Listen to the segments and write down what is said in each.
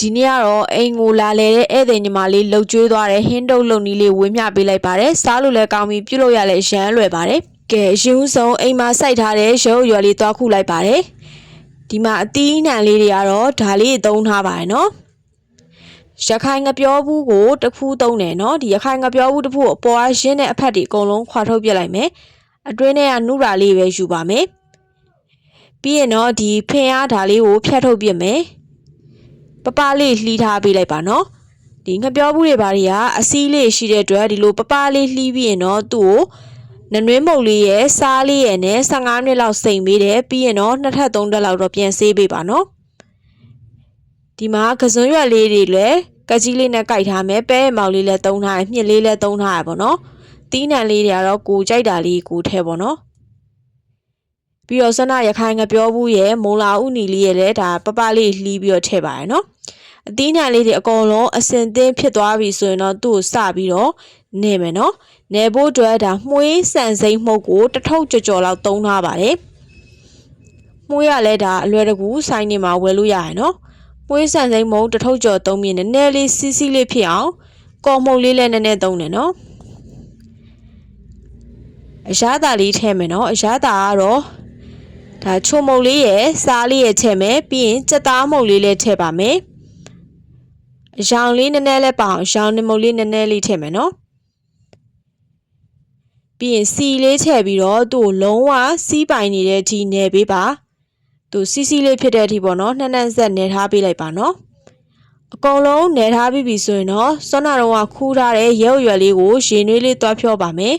ဒီနေ့ကတော့အိမ်ကိုလာလေတဲ့ဧည့်သည်ညီမလေးလှုပ်ကျွေးသွားတဲ့ဟင်းတုပ်လှုပ်နီးလေးဝေမျှပေးလိုက်ပါတယ်စားလို့လည်းကောင်းပြီးပြုလုပ်ရလဲရမ်းလွယ်ပါတယ်ကဲရင်ဦးဆုံးအိမ်မှာစိုက်ထားတဲ့ရုပ်ရွယ်လေးသွားခုလိုက်ပါတယ်ဒီမှာအသီးနှံလေးတွေကတော့ဒါလေးသုံးထားပါတယ်နော်ရခိုင်ငပြောဘူးကိုတစ်ဖူးသုံးတယ်နော်ဒီရခိုင်ငပြောဘူးတစ်ဖူးကိုအပေါ်ကရင်းတဲ့အဖက်တွေအကုန်လုံးခွာထုတ်ပြလိုက်မယ်အတွင်းထဲကနုရာလေးပဲယူပါမယ်ပြီးရင်တော့ဒီဖင်အားဓာလေးကိုဖြတ်ထုတ်ပြမယ်ပပလေးလှီးထားပေးလိုက်ပါနော်ဒီငပြောဘူးတွေဘာတွေကအစည်းလေးရှိတဲ့အတွက်ဒီလိုပပလေးလှီးပြီးရင်တော့သူ့ကိုနနွေးမုတ်လေးရဲ့စားလေးရဲ့နဲ့15မိနစ်လောက်စိမ်ပေးတယ်ပြီးရင်တော့2ထပ်3ထပ်လောက်တော့ပြန်ဆေးပေးပါနော်ဒီမှာကစွန်းရွက်လေးတွေလည်းကကြီးလေးနဲ့ကြိုက်ထားမယ်ပဲမောင်လေးလည်းသုံးထားရမြင့်လေးလည်းသုံးထားရပါတော့တီးနှံလေးတွေကတော့ကိုကြိုက်တာလေးကိုထဲပါနော်ပြီးတော့စနရခိုင်ငပြောဘူးရဲ့မုံလာဥနီလေးရဲ့လည်းဒါပပလေးလှီးပြီးတော့ထည့်ပါရနော်အသီးနှံလေးတွေအကုန်လုံးအစင်သင်းဖြစ်သွားပြီဆိုရင်တော့သူ့ကိုစပြီးတော့နေမယ်နော်နေဖို့အတွက်ဒါမှုေးဆန်စိမ့်မှုတ်ကိုတစ်ထုပ်ကြော်လောက်သုံးထားပါတယ်မှုေးရလဲဒါအလွယ်တကူဆိုင်နေမှာဝယ်လို့ရရနော်မှုေးဆန်စိမ့်မှုတ်တစ်ထုပ်ကြော်သုံးပြီးနည်းနည်းလေးစီးစီးလေးဖြစ်အောင်ကော်မှုတ်လေးလည်းနည်းနည်းသုံးတယ်နော်အရသာလေးထည့်မယ်နော်အရသာကတော့ဒါချိုမုတ်လေးရဲ့စားလေးရဲ့ထည့်မယ်ပြီးရင်ကြက်သားမုတ်လေးလည်းထည့်ပါမယ်အရောင်လေးနည်းနည်းလေးပါအောင်ရောင်နမုတ်လေးနည်းနည်းလေးထည့်မယ်နော်ပြီးရင်စီလေးထည့်ပြီးတော့သူ့ကိုလုံးဝစီးပိုင်နေတဲ့အထိနယ်ပေးပါသူစီးစီးလေးဖြစ်တဲ့အထိပေါ့နော်နှမ်းနှမ်းဆက်နယ်ထားပေးလိုက်ပါနော်အကုန်လုံးနယ်ထားပြီးပြီဆိုရင်တော့စောနာတော့ခူးထားတဲ့ရဲရွယ်လေးကိုရေနွေးလေးတွားဖြောပါမယ်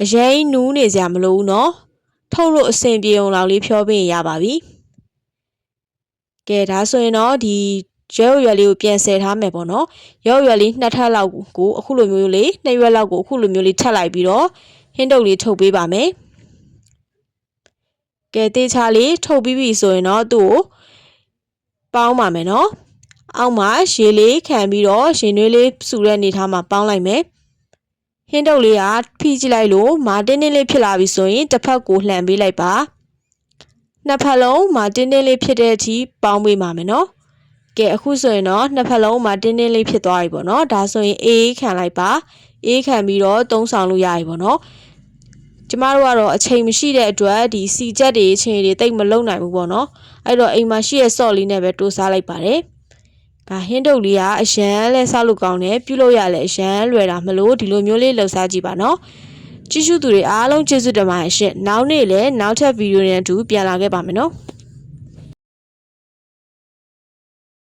အရင်နူးနေစရာမလိုဘူးနော်ထုတ်လို့အဆင်ပြေအောင်လောက်လေးဖြောပေးရင်ရပါပြီကဲဒါဆိုရင်တော့ဒီရဲရွယ်လေးကိုပြန်ဆယ်ထားမယ်ပေါ့နော်ရဲရွယ်လေး2ထပ်လောက်ကိုအခုလိုမျိုးလေး2ရွက်လောက်ကိုအခုလိုမျိုးလေးထပ်လိုက်ပြီးတော့ဟင်းတုပ်လေးထုတ်ပေးပါမယ်ကဲတေးချာလေးထုတ်ပြီးပြီဆိုရင်တော့သူ့ကိုပေါင်းပါမယ်နော်အောက်မှာရေလေးခံပြီးတော့ရင်နွေးလေးစုတဲ့အနေထားမှာပေါင်းလိုက်မယ်ဟင်းတုပ်လေးကဖိကြည့်လိုက်လို့မာတင်းတင်းလေးဖြစ်လာပြီဆိုရင်တစ်ဖက်ကိုလှန်ပေးလိုက်ပါနှစ်ဖက်လုံးမာတင်းတင်းလေးဖြစ်တဲ့အထိပေါင်းပေးပါမယ်နော်ကဲအခုဆိုရင်တော့နှစ်ဖက်လုံးမာတင်းတင်းလေးဖြစ်သွားပြီပေါ့နော်ဒါဆိုရင်အေးခံလိုက်ပါအေးခံပြီးတော့သုံးဆောင်လို့ရပြီပေါ့နော်ကျမတို့ကတော့အချိန်မရှိတဲ့အတွက်ဒီစီချက်တွေအချိန်တွေတိတ်မလုံနိုင်ဘူးပေါ့နော်အဲ့တော့အိမ်မှာရှိတဲ့ဆော့လေးနဲ့ပဲတိုးစားလိုက်ပါတယ်ဒါဟင်းတုပ်လေးကအရန်လဲစားလို့ကောင်းတယ်ပြုလုပ်ရလဲအရန်လွယ်တာမလို့ဒီလိုမျိုးလေးလှုပ်ရှားကြည့်ပါနော်ကြည့်ရှုသူတွေအားလုံးကျေးဇူးတင်ပါတယ်ရှင်နောက်နေ့လည်းနောက်ထပ်ဗီဒီယိုနဲ့အတူပြန်လာခဲ့ပါမယ်နော်